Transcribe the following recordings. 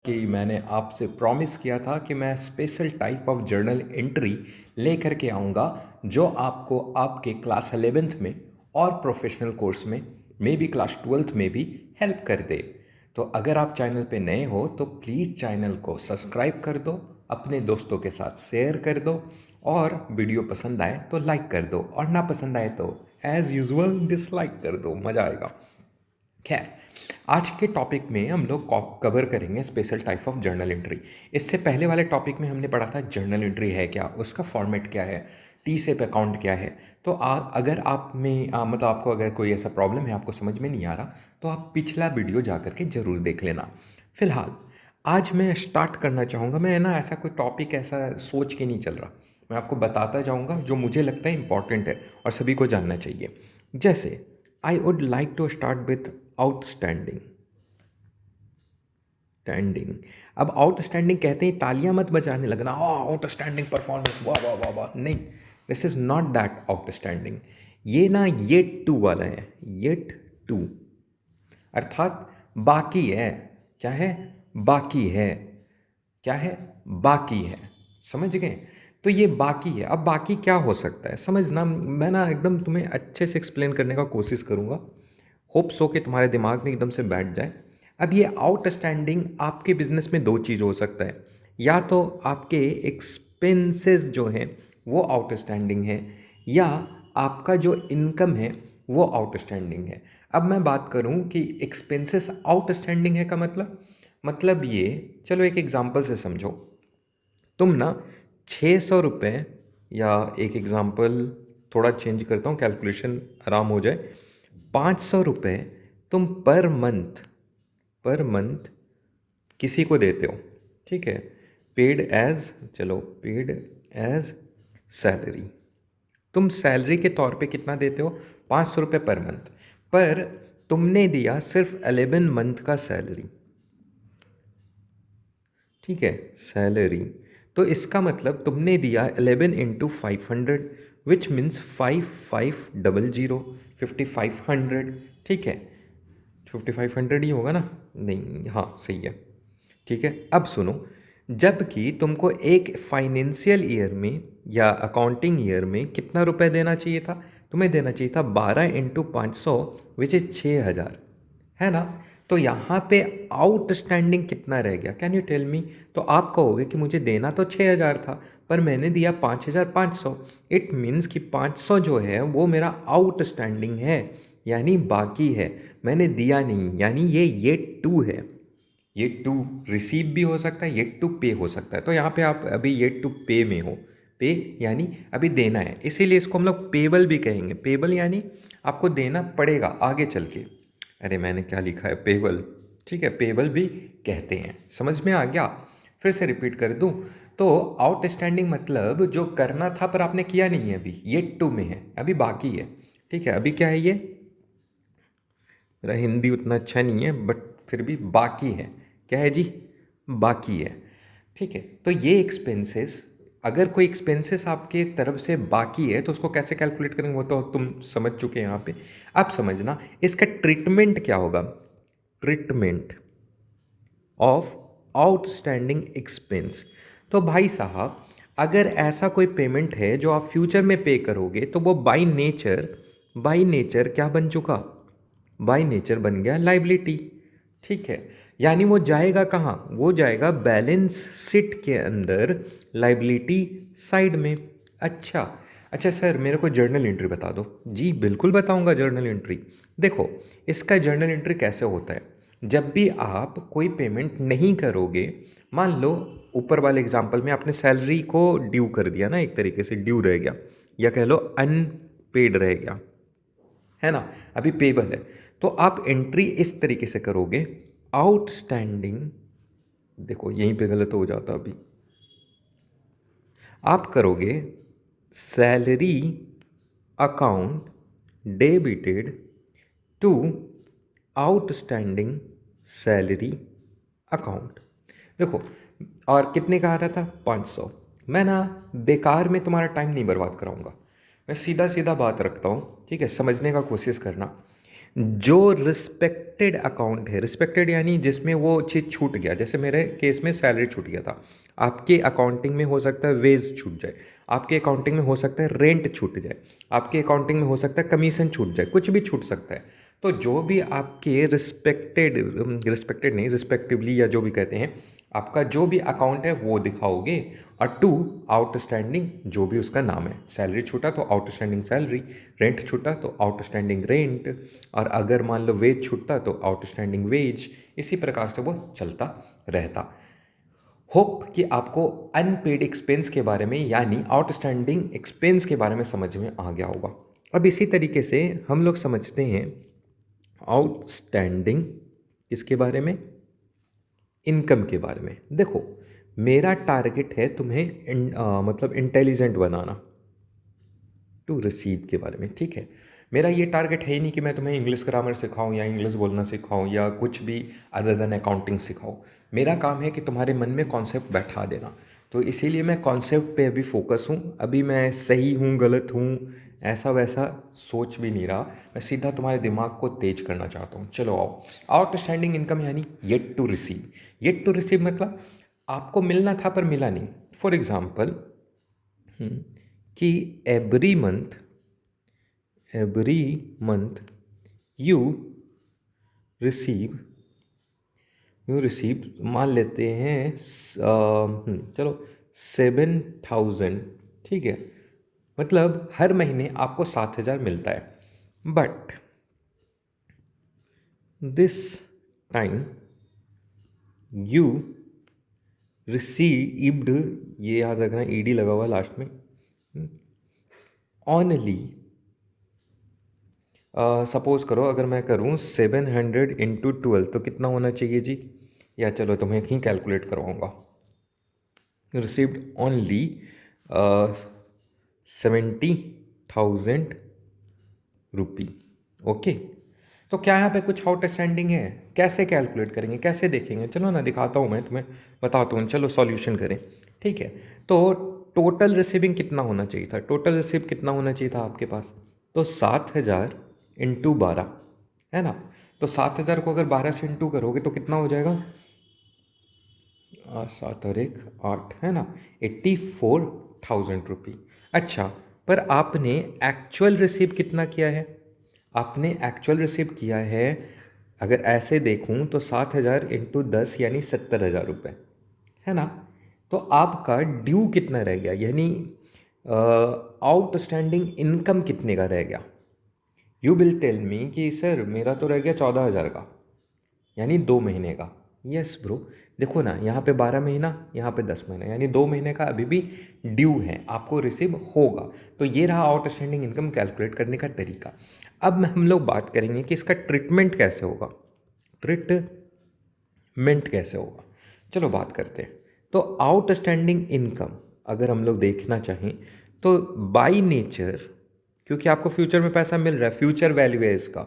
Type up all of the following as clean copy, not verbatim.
कि मैंने आपसे प्रॉमिस किया था कि मैं special type of journal entry लेकर के आऊँगा जो आपको आपके क्लास 11th में और प्रोफेशनल कोर्स में मे बी क्लास 12th में भी हेल्प कर दे। तो अगर आप चैनल पे नए हो तो प्लीज़ चैनल को सब्सक्राइब कर दो, अपने दोस्तों के साथ शेयर कर दो और वीडियो पसंद आए तो लाइक कर दो और ना पसंद आए तो एज़ यूजुअल डिसलाइक कर दो, मज़ा आएगा। खैर, आज के टॉपिक में हम लोग कवर करेंगे special type of journal entry. इससे पहले वाले टॉपिक में हमने पढ़ा था जर्नल एंट्री है क्या, उसका फॉर्मेट क्या है, टी सेप अकाउंट क्या है। तो अगर आप में मतलब आपको अगर कोई ऐसा प्रॉब्लम है, आपको समझ में नहीं आ रहा, तो आप पिछला वीडियो जा करके ज़रूर देख लेना। फिलहाल आज मैं स्टार्ट करना चाहूँगा। मैं ना ऐसा कोई टॉपिक ऐसा सोच के नहीं चल रहा, मैं आपको बताता जाऊँगा जो मुझे लगता है इम्पॉर्टेंट है और सभी को जानना चाहिए। जैसे I would like to start with outstanding. Standing, अब आउटस्टैंडिंग कहते ही तालियां मत बजाने लगना, आउटस्टैंडिंग परफॉर्मेंस, वाह वाह वाह वाह, नहीं, this is not that outstanding. ये ना येट टू वाला है, येट टू अर्थात बाकी है। क्या है? बाकी है। क्या है? बाकी है। समझ गए? तो ये बाकी है। अब बाकी क्या हो सकता है समझना, मैं ना एकदम तुम्हें अच्छे से एक्सप्लेन करने का कोशिश करूँगा। होप सो कि तुम्हारे दिमाग में एकदम से बैठ जाए। अब ये आउटस्टैंडिंग आपके बिजनेस में दो चीज़ हो सकता है, या तो आपके एक्सपेंसेस जो हैं वो आउटस्टैंडिंग है, या आपका जो इनकम है वो आउटस्टैंडिंग है। अब मैं बात करूं कि एक्सपेंसेस आउटस्टैंडिंग है का मतलब ये, चलो एक एग्जांपल से समझो। तुम ना 600 रुपये, या एक एग्जांपल थोड़ा चेंज करता हूँ, कैलकुलेशन आराम हो जाए, 500 रुपये तुम पर मंथ किसी को देते हो, ठीक है, पेड एज, चलो पेड एज सैलरी। तुम सैलरी के तौर पे कितना देते हो? 500 रुपये पर मंथ। पर तुमने दिया सिर्फ 11 मंथ का सैलरी, ठीक है, सैलरी। तो इसका मतलब तुमने दिया 11 × 500, विच मीन्स 5500, 5500, ठीक है, 5500 ही होगा ना? नहीं, हाँ सही है, ठीक है। अब सुनो, जबकि तुमको एक फाइनेंशियल ईयर में या अकाउंटिंग ईयर में कितना रुपए देना चाहिए था? तुम्हें देना चाहिए था 12 × 500, विच इज 6000, है ना? तो यहाँ पे आउटस्टैंडिंग कितना रह गया? Can you tell me? तो आप कहोगे कि मुझे देना तो 6000 था पर मैंने दिया 5500। इट मीन्स कि 500 जो है वो मेरा आउटस्टैंडिंग है, यानी बाकी है, मैंने दिया नहीं, यानी ये टू है। ये टू रिसीव भी हो सकता है, ये टू पे हो सकता है। तो यहाँ पे आप अभी ये टू पे में हो, पे यानी अभी देना है, इसीलिए इसको हम लोग पेबल भी कहेंगे। पेबल यानी आपको देना पड़ेगा आगे चल के। अरे मैंने क्या लिखा है, पेबल, ठीक है, पेबल भी कहते हैं। समझ में आ गया? फिर से रिपीट कर दूं तो आउटस्टैंडिंग मतलब जो करना था पर आपने किया नहीं है, अभी ये टू में है, अभी बाकी है, ठीक है। अभी क्या है ये, मेरा हिंदी उतना अच्छा नहीं है बट फिर भी बाकी है। क्या है जी? बाकी है, ठीक है। तो ये एक्सपेंसेस, अगर कोई एक्सपेंसेस आपके तरफ से बाकी है तो उसको कैसे कैलकुलेट करेंगे वो तो तुम समझ चुके हैं यहाँ पे। अब समझना इसका ट्रीटमेंट क्या होगा। Treatment of outstanding expense. तो भाई साहब, अगर ऐसा कोई पेमेंट है जो आप फ्यूचर में पे करोगे तो वो बाय नेचर क्या बन चुका? बाय नेचर बन गया लाइबिलिटी, ठीक है। यानी वो जाएगा कहाँ? वो जाएगा बैलेंस शीट के अंदर, लाइबिलिटी साइड में। अच्छा, अच्छा सर मेरे को जर्नल एंट्री बता दो। जी बिल्कुल बताऊंगा जर्नल एंट्री। देखो, इसका जर्नल एंट्री कैसे होता है, जब भी आप कोई पेमेंट नहीं करोगे, मान लो ऊपर वाले एग्जांपल में आपने सैलरी को ड्यू कर दिया ना, एक तरीके से ड्यू रह गया, या कह लो अनपेड रह गया, है ना, अभी पेबल है। तो आप एंट्री इस तरीके से करोगे, आउटस्टैंडिंग, देखो यहीं पे गलत हो जाता अभी, आप करोगे salary account debited to outstanding salary account. देखो, और कितने का आ रहा था? 500। मैं ना बेकार में तुम्हारा टाइम नहीं बर्बाद कराऊंगा, मैं सीधा सीधा बात रखता हूँ, ठीक है, समझने का कोशिश करना। जो रिस्पेक्टेड अकाउंट है, रिस्पेक्टेड यानी जिसमें वो चीज़ छूट गया, जैसे मेरे केस में सैलरी छूट गया था, आपके अकाउंटिंग में हो सकता है वेज छूट जाए, आपके अकाउंटिंग में हो सकता है रेंट छूट जाए, आपके अकाउंटिंग में हो सकता है कमीशन छूट जाए, कुछ भी छूट सकता है। तो जो भी आपके रिस्पेक्टेड, रिस्पेक्टेड नहीं, रिस्पेक्टिवली या जो भी कहते हैं, आपका जो भी अकाउंट है वो दिखाओगे। और टू, आउटस्टैंडिंग जो भी उसका नाम है, सैलरी छूटा तो आउटस्टैंडिंग सैलरी, रेंट छूटा तो आउटस्टैंडिंग रेंट, और अगर मान लो वेज छूटता तो आउटस्टैंडिंग वेज, इसी प्रकार से वो चलता रहता। होप कि आपको अनपेड एक्सपेंस के बारे में यानी आउटस्टैंडिंग एक्सपेंस के बारे में समझ में आ गया होगा। अब इसी तरीके से हम लोग समझते हैं आउटस्टैंडिंग किसके बारे में, इनकम के बारे में। देखो, मेरा टारगेट है तुम्हें मतलब इंटेलिजेंट बनाना, टू रिसीव के बारे में, ठीक है। मेरा ये टारगेट है ही नहीं कि मैं तुम्हें इंग्लिश ग्रामर सिखाऊं या इंग्लिश बोलना सिखाऊं या कुछ भी अदर देन अकाउंटिंग सिखाऊं। मेरा काम है कि तुम्हारे मन में कॉन्सेप्ट बैठा देना। तो इसीलिए मैं कॉन्सेप्ट पे अभी फोकस हूँ। अभी मैं सही हूँ गलत हूँ ऐसा वैसा सोच भी नहीं रहा, मैं सीधा तुम्हारे दिमाग को तेज करना चाहता हूँ। चलो आओ, आउटस्टैंडिंग इनकम यानी yet to receive. Yet to receive मतलब आपको मिलना था पर मिला नहीं। फॉर एग्जाम्पल कि every month you receive मान लेते हैं चलो 7,000, ठीक है। मतलब हर महीने आपको 7,000 मिलता है। But this time you received, ये याद रखना ईडी लगा हुआ लास्ट में, ओनली, सपोज करो अगर मैं करूँ 700 × 12 तो कितना होना चाहिए जी, या चलो तुम्हें ही कैलकुलेट करवाऊँगा। रिसीव्ड ओनली 70,000 रुपी। ओके, तो क्या यहाँ पे कुछ आउटस्टैंडिंग है? कैसे कैलकुलेट करेंगे, कैसे देखेंगे? चलो ना दिखाता हूँ, मैं तुम्हें बताता हूँ। चलो सॉल्यूशन करें, ठीक है। तो टोटल रिसीविंग कितना होना चाहिए था, टोटल रिसीव कितना होना चाहिए था आपके पास? तो 7,000 × 12 है ना। तो 7,000 को अगर 12 से इंटू करोगे तो कितना हो जाएगा? 7 और 1 8 है ना, 84,000 रुपी। अच्छा, पर आपने एक्चुअल रिसीव कितना किया है? आपने एक्चुअल रिसीव किया है, अगर ऐसे देखूं तो 7,000 × 10 यानी 70,000 रुपये, है ना। तो आपका ड्यू कितना रह गया, यानी आउटस्टैंडिंग इनकम कितने का रह गया? यू विल टेल मी कि सर मेरा तो रह गया 14,000 का, यानी 2 महीने का। यस ब्रो, देखो ना, यहाँ पे 12 महीना, यहाँ पे 10 महीना, यानी 2 महीने का अभी भी ड्यू है, आपको रिसीव होगा। तो ये रहा आउटस्टैंडिंग इनकम कैलकुलेट करने का तरीका। अब हम लोग बात करेंगे कि इसका ट्रीटमेंट कैसे होगा, ट्रीटमेंट कैसे होगा। चलो बात करते हैं। तो आउटस्टैंडिंग इनकम अगर हम लोग देखना चाहें तो बाय नेचर, क्योंकि आपको फ्यूचर में पैसा मिल रहा है, फ्यूचर वैल्यू है इसका।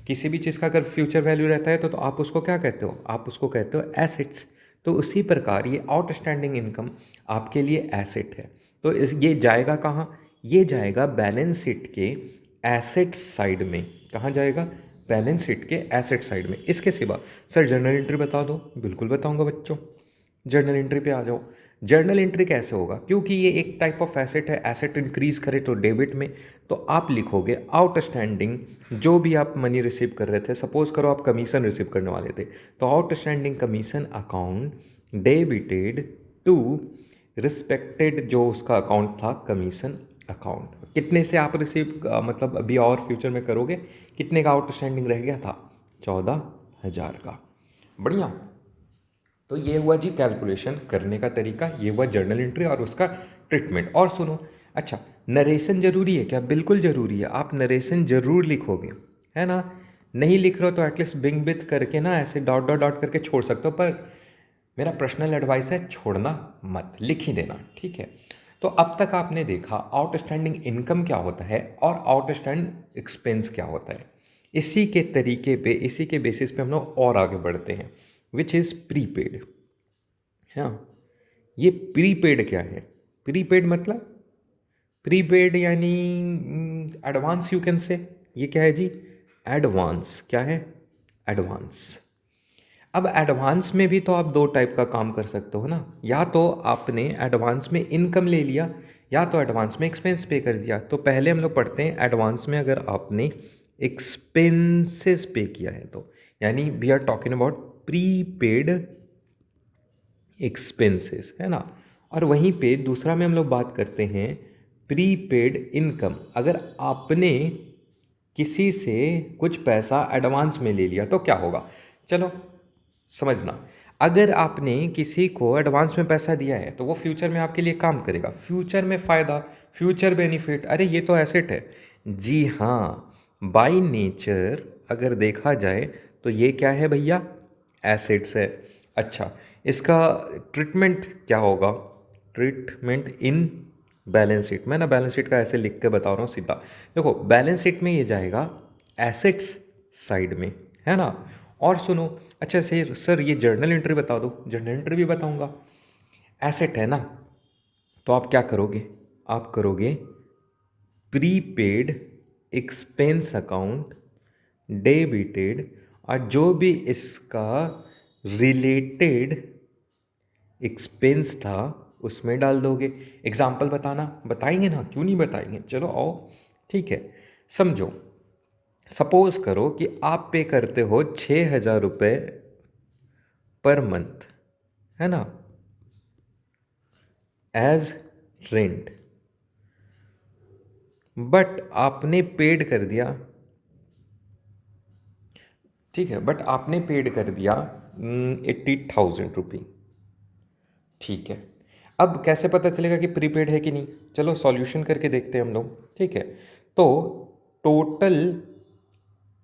किसी भी चीज़ का अगर फ्यूचर वैल्यू रहता है तो आप उसको क्या कहते हो? आप उसको कहते हो एसेट्स। तो उसी प्रकार ये आउटस्टैंडिंग इनकम आपके लिए एसेट है। तो ये जाएगा कहाँ? ये जाएगा बैलेंस शीट के एसेट साइड में। कहाँ जाएगा? बैलेंस शीट के एसेट साइड में। इसके सिवा सर जर्नल एंट्री बता दो, बिल्कुल बताऊंगा बच्चों। जर्नल एंट्री पे आ जाओ। जर्नल एंट्री कैसे होगा? क्योंकि ये एक टाइप ऑफ एसेट है, एसेट इंक्रीज करे तो डेबिट में, तो आप लिखोगे आउटस्टैंडिंग जो भी आप मनी रिसीव कर रहे थे, सपोज करो आप कमीशन रिसीव करने वाले थे, तो outstanding commission account debited to respected जो उसका अकाउंट था कमीशन अकाउंट। कितने से आप रिसीव मतलब अभी और फ्यूचर में करोगे, कितने का आउटस्टैंडिंग रह गया था? 14,000 का। बढ़िया। तो ये हुआ जी कैलकुलेशन करने का तरीका, ये हुआ जर्नल एंट्री और उसका ट्रीटमेंट। और सुनो, अच्छा नरेशन जरूरी है क्या? बिल्कुल ज़रूरी है, आप नरेशन ज़रूर लिखोगे, है ना। नहीं लिख रहे हो तो एटलीस्ट बिंग बिथ करके ना ऐसे डॉट डॉट डॉट करके छोड़ सकते हो, पर मेरा पर्सनल एडवाइस है छोड़ना मत, लिख ही देना, ठीक है। तो अब तक आपने देखा आउटस्टैंडिंग इनकम क्या होता है और आउटस्टैंड एक्सपेंस क्या होता है। इसी के तरीके पे, इसी के बेसिस पे हम लोग और आगे बढ़ते हैं, विच इज़ प्रीपेड। हाँ, ये प्रीपेड क्या है? प्रीपेड मतलब, प्रीपेड यानी एडवांस यू कैन से। ये क्या है जी? एडवांस क्या है? एडवांस। अब एडवांस में भी तो आप दो टाइप का काम कर सकते हो ना, या तो आपने एडवांस में इनकम ले लिया या तो एडवांस में एक्सपेंस पे कर दिया। तो पहले हम लोग पढ़ते हैं एडवांस में अगर आपने एक्सपेंसेस पे किया है तो, यानी we are talking about prepaid expenses, है ना। और वहीं पे दूसरा में हम लोग बात करते हैं प्रीपेड इनकम। अगर आपने किसी से कुछ पैसा एडवांस में ले लिया तो क्या होगा, चलो समझना। अगर आपने किसी को एडवांस में पैसा दिया है तो वो फ्यूचर में आपके लिए काम करेगा, फ्यूचर में फ़ायदा, फ्यूचर बेनिफिट, अरे ये तो एसेट है। जी हाँ, बाय नेचर अगर देखा जाए तो ये क्या है भैया, एसेट्स है। अच्छा, इसका ट्रीटमेंट क्या होगा, ट्रीटमेंट इन बैलेंस शीट। मैं ना बैलेंस शीट का ऐसे लिख के बता रहा हूँ सीधा। देखो बैलेंस शीट में ये जाएगा एसेट्स साइड में, है ना। और सुनो, अच्छा सर ये जर्नल एंट्री बता दो, जर्नल एंट्री भी बताऊंगा। एसेट है ना, तो आप क्या करोगे, आप करोगे प्रीपेड एक्सपेंस अकाउंट डेबिटेड, और जो भी इसका रिलेटेड एक्सपेंस था उसमें डाल दोगे। एग्जाम्पल बताना, बताएंगे ना, क्यों नहीं बताएंगे, चलो आओ। ठीक है, समझो, सपोज करो कि आप पे करते हो 6,000 रुपये पर मंथ, है ना, एज रेंट, बट आपने पेड कर दिया, ठीक है, बट आपने पेड कर दिया 80,000 रुपी। ठीक है, अब कैसे पता चलेगा कि प्रीपेड है कि नहीं, चलो सॉल्यूशन करके देखते हैं हम लोग। ठीक है, तो टोटल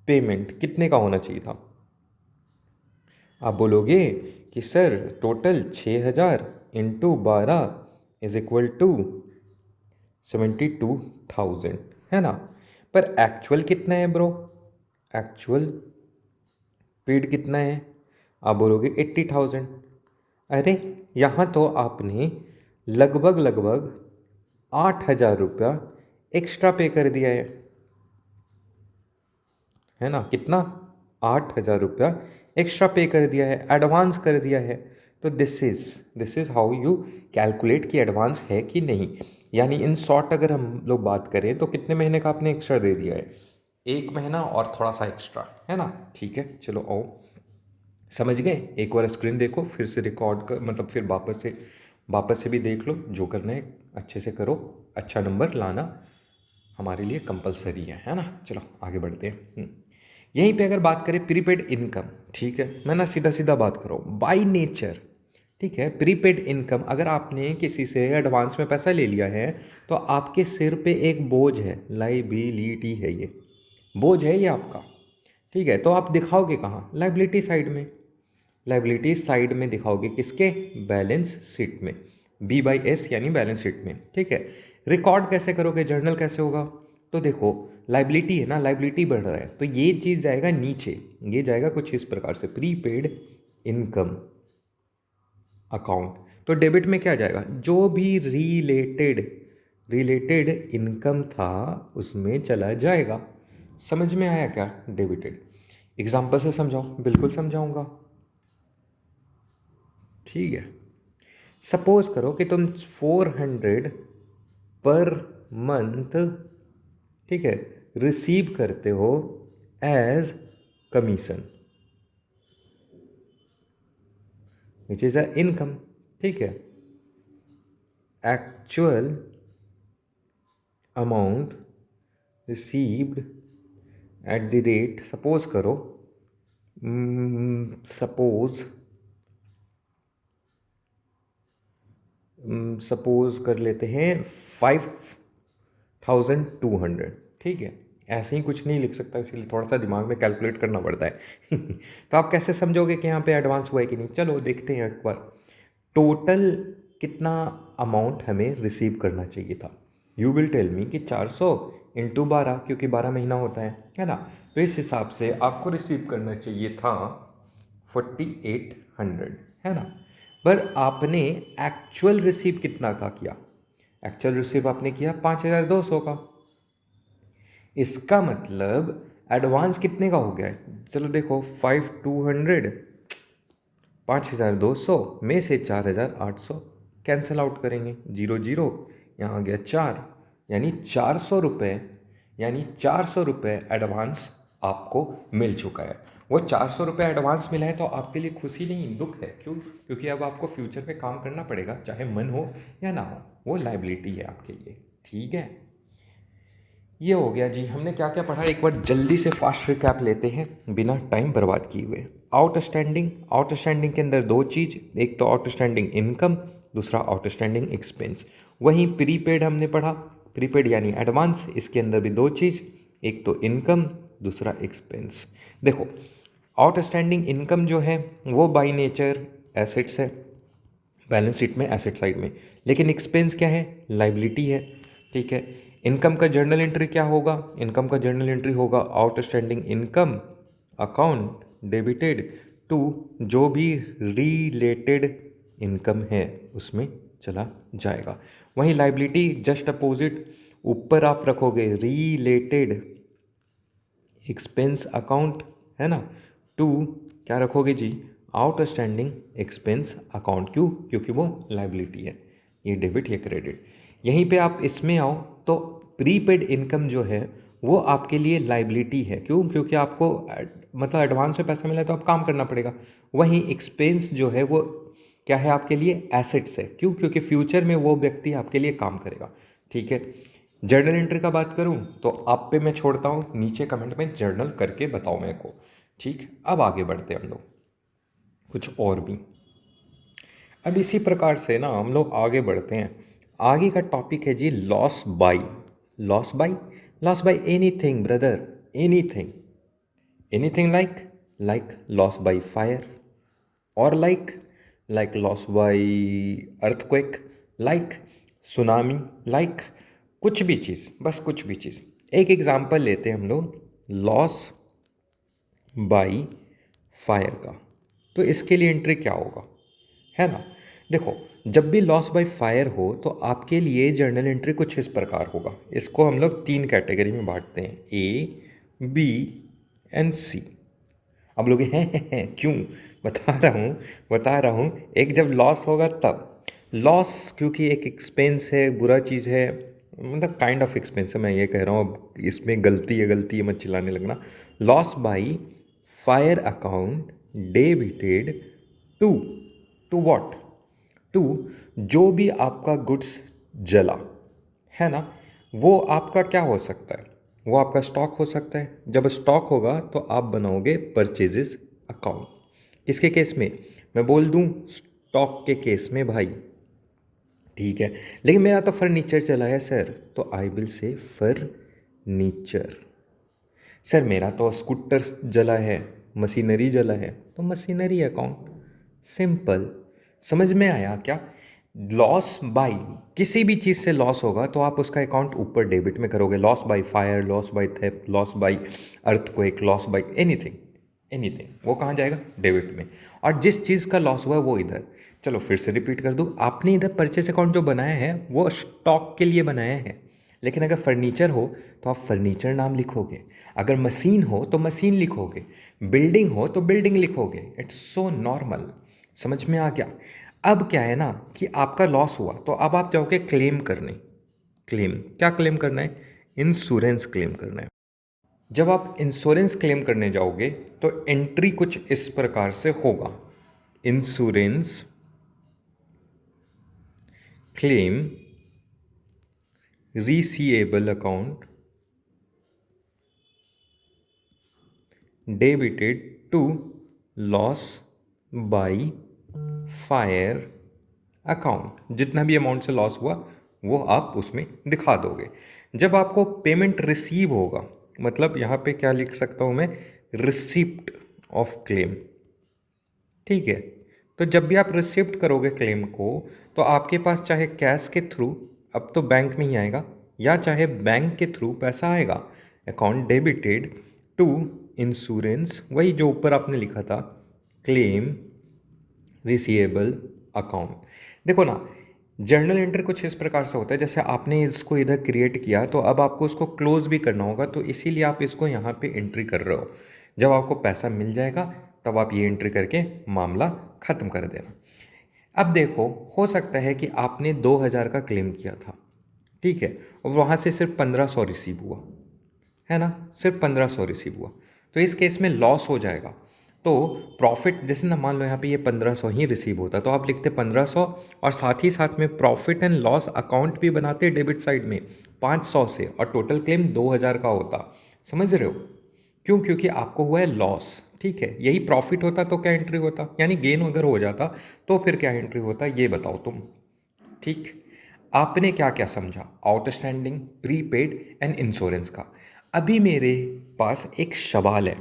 पेमेंट कितने का होना चाहिए था, आप बोलोगे कि sir total 6,000 into 12 is equal to 72,000, है ना। पर एक्चुअल कितना है ब्रो, एक्चुअल पेड कितना है, आप बोलोगे 80,000। अरे यहाँ तो आपने लगभग लगभग 8,000 रुपया एक्स्ट्रा पे कर दिया है ना, कितना, 8,000 रुपया एक्स्ट्रा पे कर दिया है, एडवांस कर दिया है। तो this is how you calculate कि एडवांस है कि नहीं। यानी इन शॉर्ट अगर हम लोग बात करें तो कितने महीने का आपने एक्स्ट्रा दे दिया है, 1 महीना और थोड़ा सा एक्स्ट्रा, है ना। ठीक है, चलो आओ, समझ गए। एक बार स्क्रीन देखो, फिर से रिकॉर्ड कर, मतलब फिर वापस से भी देख लो, जो करना है अच्छे से करो, अच्छा नंबर लाना हमारे लिए कंपलसरी है ना। चलो आगे बढ़ते हैं। यहीं पे अगर बात करें प्रीपेड इनकम, ठीक है, मैं ना सीधा सीधा बात कर रहा हूँ बाई नेचर। ठीक है, प्रीपेड इनकम, अगर आपने किसी से एडवांस में पैसा ले लिया है तो आपके सिर पे एक बोझ है, लाइबिलिटी है, ये बोझ है ये आपका। ठीक है, तो आप दिखाओगे कहाँ, लाइबिलिटी साइड में, लाइबिलिटी साइड में दिखाओगे, किसके, बैलेंस शीट में, B/S यानी बैलेंस शीट में। ठीक है, रिकॉर्ड कैसे करोगे, जर्नल कैसे होगा, तो देखो लाइबिलिटी है ना, लाइबिलिटी बढ़ रहा है तो ये चीज़ जाएगा नीचे, ये जाएगा कुछ इस प्रकार से, प्रीपेड इनकम अकाउंट। तो डेबिट में क्या जाएगा, जो भी रिलेटेड रिलेटेड इनकम था उसमें चला जाएगा। समझ में आया क्या, डेबिटेड। एग्जाम्पल से समझाओ, बिल्कुल समझाऊंगा। ठीक है, सपोज करो कि तुम 400 पर मंथ, ठीक है, रिसीव करते हो as commission, which is a income. ठीक है, actual amount received at the rate, suppose करो, सपोज कर लेते हैं 5,200। ठीक है, ऐसे ही कुछ नहीं लिख सकता, इसलिए थोड़ा सा दिमाग में कैलकुलेट करना पड़ता है। तो आप कैसे समझोगे कि यहाँ पे एडवांस हुआ है कि नहीं, चलो देखते हैं एक बार। टोटल कितना अमाउंट हमें रिसीव करना चाहिए था, यू विल टेल मी कि 400 इंटू 12, क्योंकि 12 महीना होता है ना। तो इस हिसाब से आपको रिसीव करना चाहिए था 4,800, है ना। पर आपने एक्चुअल रिसीव कितना का किया, एक्चुअल रिसीव आपने किया 5,200 का। इसका मतलब एडवांस कितने का हो गया है, चलो देखो 5200, 5200 में से 4800 कैंसिल आउट करेंगे, जीरो जीरो, यहाँ आ गया 4, यानी 400 रुपये, यानी 400 रुपये एडवांस आपको मिल चुका है। वो 400 रुपये एडवांस मिला है तो आपके लिए खुशी नहीं दुख है, क्यों? क्योंकि अब आपको फ्यूचर पे काम करना पड़ेगा, चाहे मन हो या ना हो, वो लाइबिलिटी है आपके लिए। ठीक है, ये हो गया जी, हमने क्या क्या पढ़ा एक बार जल्दी से फास्ट रिकैप लेते हैं बिना टाइम बर्बाद किए हुए। आउटस्टैंडिंग, आउटस्टैंडिंग के अंदर दो चीज़, एक तो आउटस्टैंडिंग इनकम, दूसरा आउटस्टैंडिंग एक्सपेंस। वहीं प्रीपेड हमने पढ़ा, प्रीपेड यानी एडवांस, इसके अंदर भी दो चीज़, एक तो इनकम, दूसरा एक्सपेंस। देखो आउटस्टैंडिंग इनकम जो है वो बाई नेचर एसेट्स है, बैलेंस शीट में एसेट साइड में, लेकिन एक्सपेंस क्या है, लाइबिलिटी है। ठीक है, इनकम का जर्नल एंट्री क्या होगा, इनकम का जर्नल एंट्री होगा outstanding income account debited to जो भी रिलेटेड इनकम है उसमें चला जाएगा। वहीं लाइबिलिटी जस्ट अपोजिट, ऊपर आप रखोगे रिलेटेड एक्सपेंस अकाउंट, है ना, टू क्या रखोगे जी, आउटस्टैंडिंग एक्सपेंस अकाउंट। क्यों? क्योंकि वो लाइबिलिटी है, ये डेबिट या क्रेडिट। यहीं पे आप इसमें आओ तो प्रीपेड इनकम जो है वो आपके लिए लाइबिलिटी है। क्यों? क्योंकि आपको मतलब एडवांस में पैसा मिला है तो आप काम करना पड़ेगा। वहीं एक्सपेंस जो है वो क्या है आपके लिए, एसेट्स है। क्यों? क्योंकि फ्यूचर में वो व्यक्ति आपके लिए काम करेगा। ठीक है, जर्नल एंट्री का बात करूं तो आप पे मैं छोड़ता हूं, नीचे कमेंट में जर्नल करके बताओ मेरे को। ठीक, अब आगे बढ़ते हैं हम लोग कुछ और भी। अब इसी प्रकार से ना हम लोग आगे बढ़ते हैं। आगे का टॉपिक है जी loss by. Loss by, loss by anything brother, anything, anything like loss by fire, और like loss by earthquake, like tsunami, like कुछ भी चीज़, बस कुछ भी चीज़। एक एग्जांपल लेते हैं हम लोग लॉस बाई फायर का, तो इसके लिए एंट्री क्या होगा, है ना। देखो जब भी लॉस बाय फायर हो तो आपके लिए जर्नल एंट्री कुछ इस प्रकार होगा। इसको हम लोग 3 कैटेगरी में बांटते हैं, ए, बी एंड सी। अब लोग हैं क्यों, बता रहा हूँ। एक जब लॉस होगा तब, लॉस क्योंकि एक एक्सपेंस है, बुरा चीज़ है, मतलब काइंड ऑफ एक्सपेंस है, मैं ये कह रहा हूँ, अब इसमें गलती है मत चिल्लाने लगना। Loss by fire account debited to, to what, to जो भी आपका गुड्स जला, है ना, वो आपका क्या हो सकता है, वो आपका स्टॉक हो सकता है। जब स्टॉक होगा तो आप बनाओगे परचेजेस अकाउंट। किसके केस में, मैं बोल दूं स्टॉक के केस में भाई। ठीक है, लेकिन मेरा तो फर्नीचर चला है सर, तो I will say furniture. Sir मेरा तो स्कूटर जला है, मशीनरी जला है, तो मशीनरी अकाउंट। सिंपल, समझ में आया क्या। लॉस बाई किसी भी चीज़ से लॉस होगा तो आप उसका अकाउंट ऊपर डेबिट में करोगे। Loss by fire, loss by theft, loss by earthquake, loss by anything, anything, वो कहाँ जाएगा, डेबिट में। और जिस चीज़ का लॉस हुआ है वो इधर। चलो फिर से रिपीट कर दूँ, आपने इधर परचेस अकाउंट जो बनाया है वो स्टॉक के लिए बनाया है, लेकिन अगर फर्नीचर हो तो आप फर्नीचर नाम लिखोगे, अगर मशीन हो तो मशीन लिखोगे, बिल्डिंग हो तो बिल्डिंग लिखोगे। इट्स सो नॉर्मल, समझ में आ गया। अब क्या है ना कि आपका लॉस हुआ तो अब आप जाओगे क्लेम करने। क्लेम क्या क्लेम करना है, इंश्योरेंस क्लेम करना है। जब आप इंश्योरेंस क्लेम करने जाओगे तो एंट्री कुछ इस प्रकार से होगा, insurance claim receivable account debited to loss by fire account. जितना भी अमाउंट से लॉस हुआ वो आप उसमें दिखा दोगे। जब आपको पेमेंट रिसीव होगा, मतलब यहाँ पे क्या लिख सकता हूँ मैं, रिसिप्ट ऑफ क्लेम। ठीक है, तो जब भी आप रिसिप्ट करोगे क्लेम को तो आपके पास चाहे कैश के थ्रू, अब तो बैंक में ही आएगा, या चाहे बैंक के थ्रू पैसा आएगा, अकाउंट डेबिटेड टू इंश्योरेंस, वही जो ऊपर आपने लिखा था, क्लेम रिसीवेबल अकाउंट। देखो ना, जर्नल एंट्री कुछ इस प्रकार से होता है, जैसे आपने इसको इधर क्रिएट किया तो अब आपको उसको क्लोज भी करना होगा, तो इसीलिए आप इसको यहाँ पे एंट्री कर रहे हो। जब आपको पैसा मिल जाएगा तब आप ये एंट्री करके मामला ख़त्म कर देना। अब देखो, हो सकता है कि आपने 2,000 का क्लेम किया था, ठीक है, और वहाँ से सिर्फ 1,500 रिसीव हुआ, है ना, सिर्फ 1,500 रिसीव हुआ, तो इस केस में लॉस हो जाएगा। तो प्रॉफिट, जैसे ना मान लो यहाँ पे ये 1,500 ही रिसीव होता, तो आप लिखते 1,500 और साथ ही साथ में प्रॉफिट एंड लॉस अकाउंट भी बनाते डेबिट साइड में 500 से, और टोटल क्लेम 2,000 का होता। समझ रहे हो क्यों? क्योंकि आपको हुआ है लॉस, ठीक है। यही प्रॉफिट होता तो क्या एंट्री होता, यानी गेन अगर हो जाता तो फिर क्या एंट्री होता, ये बताओ तुम। ठीक, आपने क्या क्या समझा आउटस्टैंडिंग, प्रीपेड एंड इंश्योरेंस का। अभी मेरे पास एक सवाल है,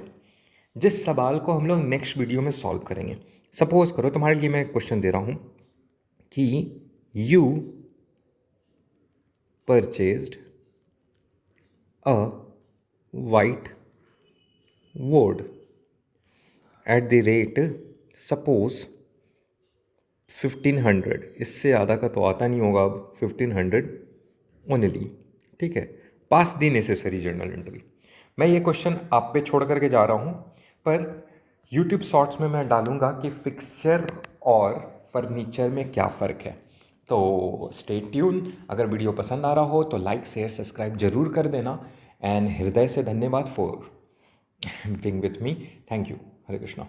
जिस सवाल को हम लोग नेक्स्ट वीडियो में सॉल्व करेंगे। सपोज करो तुम्हारे लिए मैं एक क्वेश्चन दे रहा हूँ कि you purchased a white board eight the rate suppose 1,500, इससे ज़्यादा का तो आता नहीं होगा अब, 1,500 ओनली, ठीक है। पास दी नेसेसरी जर्नल एंट्री। मैं ये क्वेश्चन आप पे छोड़ करके जा रहा हूँ, पर यूट्यूब शॉर्ट्स में मैं डालूंगा कि फिक्सचर और फर्नीचर में क्या फ़र्क है। तो स्टे ट्यून। अगर वीडियो पसंद आ रहा हो तो लाइक शेयर सब्सक्राइब जरूर कर देना। एंड हृदय से धन्यवाद for being with me. Thank you. Hare Krishna.